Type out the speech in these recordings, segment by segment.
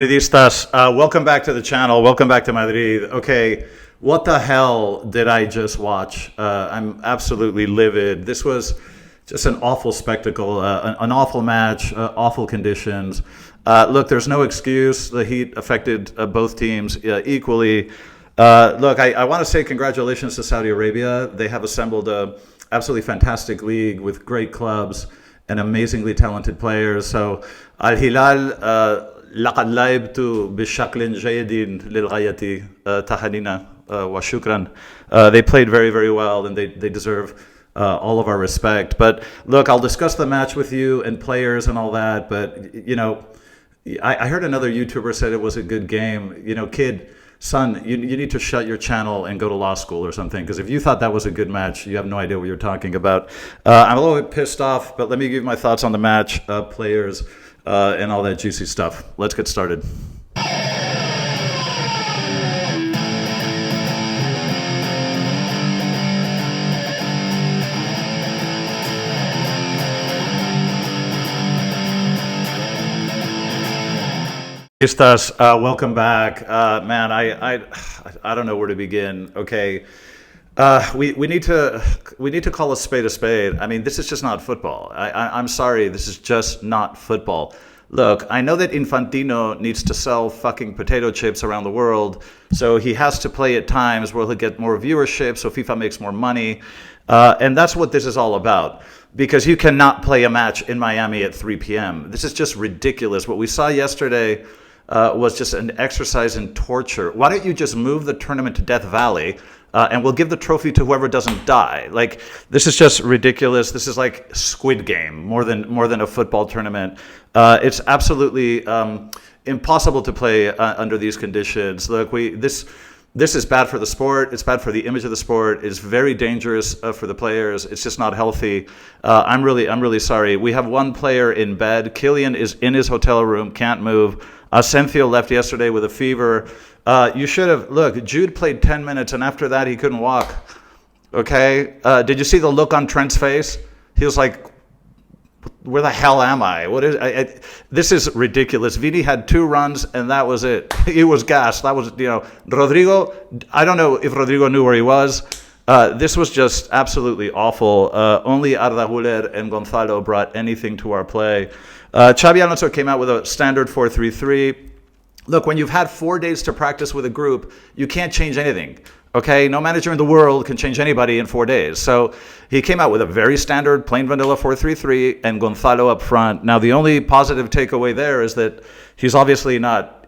Madridistas, welcome back to the channel. Welcome back to Madrid. Okay, what the hell did I just watch? I'm absolutely livid. This was just an awful spectacle, an awful match, awful conditions. Look, there's no excuse. The heat affected both teams equally. Look, I want to say congratulations to Saudi Arabia. They have assembled a absolutely fantastic league with great clubs and amazingly talented players. So Al Hilal لقد لعبت بشكل جيد للغاية تهانينا وشكرا. They played very, very well, and they deserve all of our respect. But look, I'll discuss the match with you and players and all that. But I heard another YouTuber said it was a good game. Kid, son, you need to shut your channel and go to law school or something. Because if you thought that was a good match, you have no idea what you're talking about. I'm a little bit pissed off, but let me give you my thoughts on the match, players, and all that juicy stuff. Let's get started. Estás, welcome back, man. I don't know where to begin. Okay, we need to call a spade a spade. I mean, this is just not football. I'm sorry, this is just not football. Look, I know that Infantino needs to sell fucking potato chips around the world, so he has to play at times where he'll get more viewership, so FIFA makes more money, and that's what this is all about. Because you cannot play a match in Miami at 3 p.m. This is just ridiculous. What we saw yesterday was just an exercise in torture. Why don't you just move the tournament to Death Valley, and we'll give the trophy to whoever doesn't die? Like, this is just ridiculous. This is like Squid Game more than a football tournament. It's absolutely impossible to play under these conditions. Look, this is bad for the sport. It's bad for the image of the sport. It's very dangerous for the players. It's just not healthy. I'm really sorry. We have one player in bed. Kylian is in his hotel room, can't move. Asencio left yesterday with a fever. You should have, look, Jude played 10 minutes, and after that he couldn't walk. Okay? Did you see the look on Trent's face? He was like, where the hell am I? This is ridiculous. Vini had 2 runs, and that was it. He was gassed. That was, Rodrigo, I don't know if Rodrigo knew where he was. This was just absolutely awful. Only Arda Güler and Gonzalo brought anything to our play. Xabi Alonso came out with a standard 4-3-3. Look, when you've had 4 days to practice with a group, you can't change anything. Okay, no manager in the world can change anybody in 4 days. So he came out with a very standard, plain vanilla 4-3-3 and Gonzalo up front. Now, the only positive takeaway there is that he's obviously not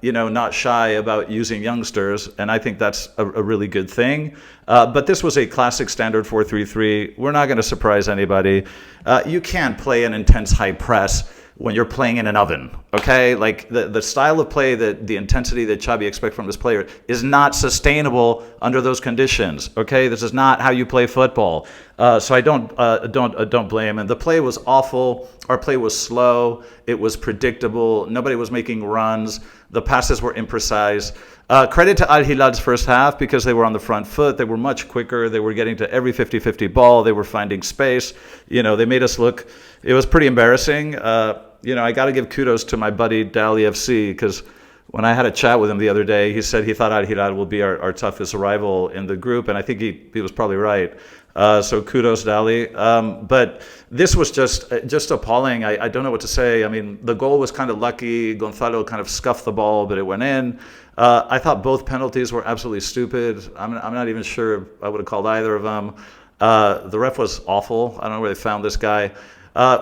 shy about using youngsters, and I think that's a really good thing. But this was a classic standard 4-3-3. We're not going to surprise anybody. You can't play an intense high press when you're playing in an oven, okay? Like, the style of play, the intensity that Xabi expects from his player is not sustainable under those conditions, okay? This is not how you play football. So I don't blame him. The play was awful. Our play was slow. It was predictable. Nobody was making runs. The passes were imprecise. Credit to Al Hilal's first half because they were on the front foot. They were much quicker. They were getting to every 50-50 ball. They were finding space. They made us look. It was pretty embarrassing. I got to give kudos to my buddy Dali FC because when I had a chat with him the other day, he said he thought Al Hilal will be our toughest rival in the group, and I think he was probably right. So kudos, Dali. But this was just appalling. I don't know what to say. I mean, the goal was kind of lucky. Gonzalo kind of scuffed the ball, but it went in. I thought both penalties were absolutely stupid. I'm not even sure I would have called either of them. The ref was awful. I don't know where they found this guy.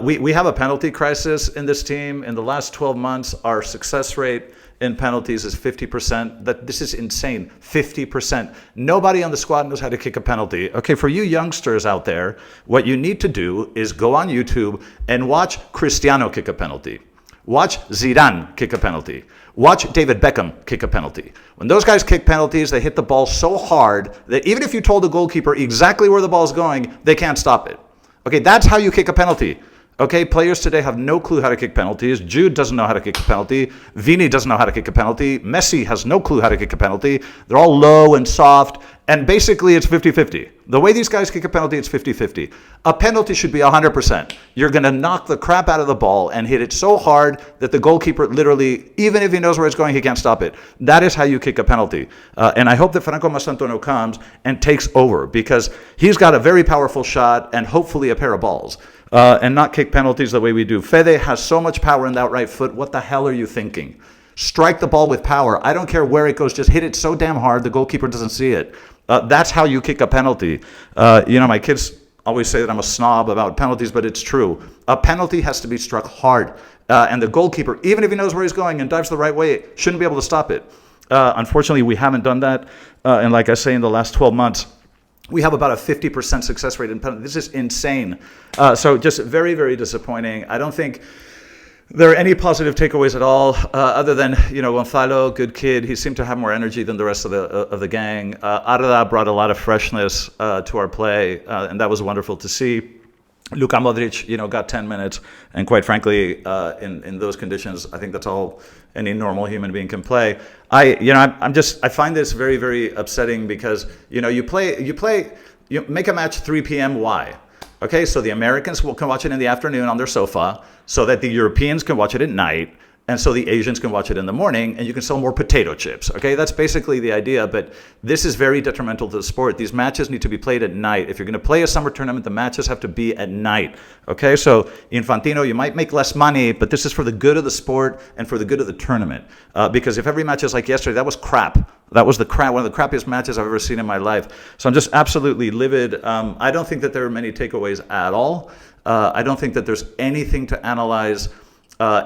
We have a penalty crisis in this team. In the last 12 months, our success rate in penalties is 50%. This is insane. 50%. Nobody on the squad knows how to kick a penalty. Okay, for you youngsters out there, what you need to do is go on YouTube and watch Cristiano kick a penalty. Watch Zidane kick a penalty. Watch David Beckham kick a penalty. When those guys kick penalties, they hit the ball so hard that even if you told the goalkeeper exactly where the ball's going, they can't stop it. Okay, that's how you kick a penalty. Okay, players today have no clue how to kick penalties. Jude doesn't know how to kick a penalty. Vini doesn't know how to kick a penalty. Messi has no clue how to kick a penalty. They're all low and soft, And basically, it's 50-50. The way these guys kick a penalty, it's 50-50. A penalty should be 100%. You're going to knock the crap out of the ball and hit it so hard that the goalkeeper literally, even if he knows where it's going, he can't stop it. That is how you kick a penalty. And I hope that Franco Mastantuono comes and takes over, because he's got a very powerful shot and hopefully a pair of balls. And not kick penalties the way we do. Fede has so much power in that right foot. What the hell are you thinking? Strike the ball with power. I don't care where it goes. Just hit it so damn hard the goalkeeper doesn't see it. That's how you kick a penalty. My kids always say that I'm a snob about penalties, but it's true. A penalty has to be struck hard. And the goalkeeper, even if he knows where he's going and dives the right way, shouldn't be able to stop it. Unfortunately, we haven't done that. And like I say, in the last 12 months, we have about a 50% success rate in penalties. This is insane. So just very, very disappointing. I don't think there are any positive takeaways at all, other than, Gonzalo, good kid. He seemed to have more energy than the rest of the gang. Arda brought a lot of freshness to our play, and that was wonderful to see. Luka Modric, got 10 minutes, and quite frankly, in those conditions, I think that's all any normal human being can play. I find this very, very upsetting, because you make a match 3 p.m. Why? Okay, so the Americans can watch it in the afternoon on their sofa, so that the Europeans can watch it at night, and so the Asians can watch it in the morning, and you can sell more potato chips. Okay, that's basically the idea, but this is very detrimental to the sport. These matches need to be played at night. If you're going to play a summer tournament, the matches have to be at night. Okay, so Infantino, you might make less money, but this is for the good of the sport and for the good of the tournament. Because if every match is like yesterday, that was crap. That was one of the crappiest matches I've ever seen in my life. So I'm just absolutely livid. I don't think that there are many takeaways at all. I don't think that there's anything to analyze,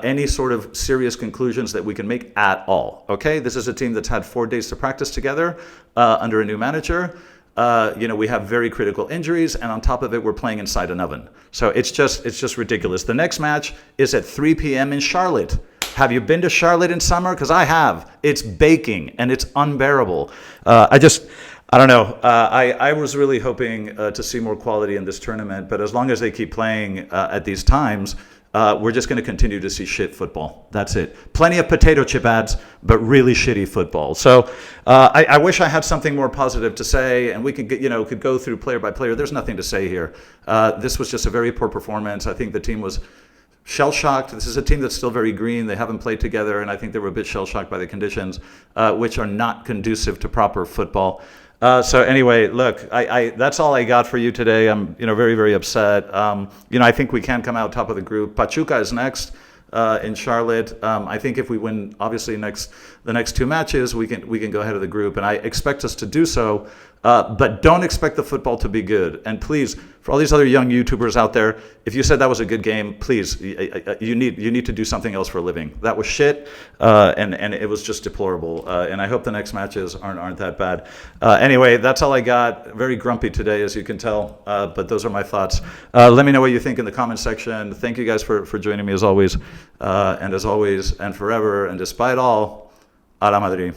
any sort of serious conclusions that we can make at all. Okay, this is a team that's had 4 days to practice together under a new manager. We have very critical injuries, and on top of it, we're playing inside an oven. So it's just ridiculous. The next match is at 3 p.m. in Charlotte. Have you been to Charlotte in summer? Because I have. It's baking, and it's unbearable. I don't know. I was really hoping to see more quality in this tournament, but as long as they keep playing at these times, we're just going to continue to see shit football. That's it. Plenty of potato chip ads, but really shitty football. So I wish I had something more positive to say, and we could go through player by player. There's nothing to say here. This was just a very poor performance. I think the team was shell-shocked. This is a team that's still very green. They haven't played together, and I think they were a bit shell-shocked by the conditions, which are not conducive to proper football. So anyway, look, I that's all I got for you today. I'm very, very upset. I think we can come out top of the group. Pachuca is next in Charlotte. I think if we win, obviously the next 2 matches, we can go ahead of the group, and I expect us to do so. But don't expect the football to be good. And please, for all these other young YouTubers out there, if you said that was a good game, please, you need to do something else for a living. That was shit, and it was just deplorable. And I hope the next matches aren't that bad. Anyway, that's all I got. Very grumpy today, as you can tell. But those are my thoughts. Let me know what you think in the comment section. Thank you guys for joining me as always. And as always, and forever, and despite all, a la Madrid.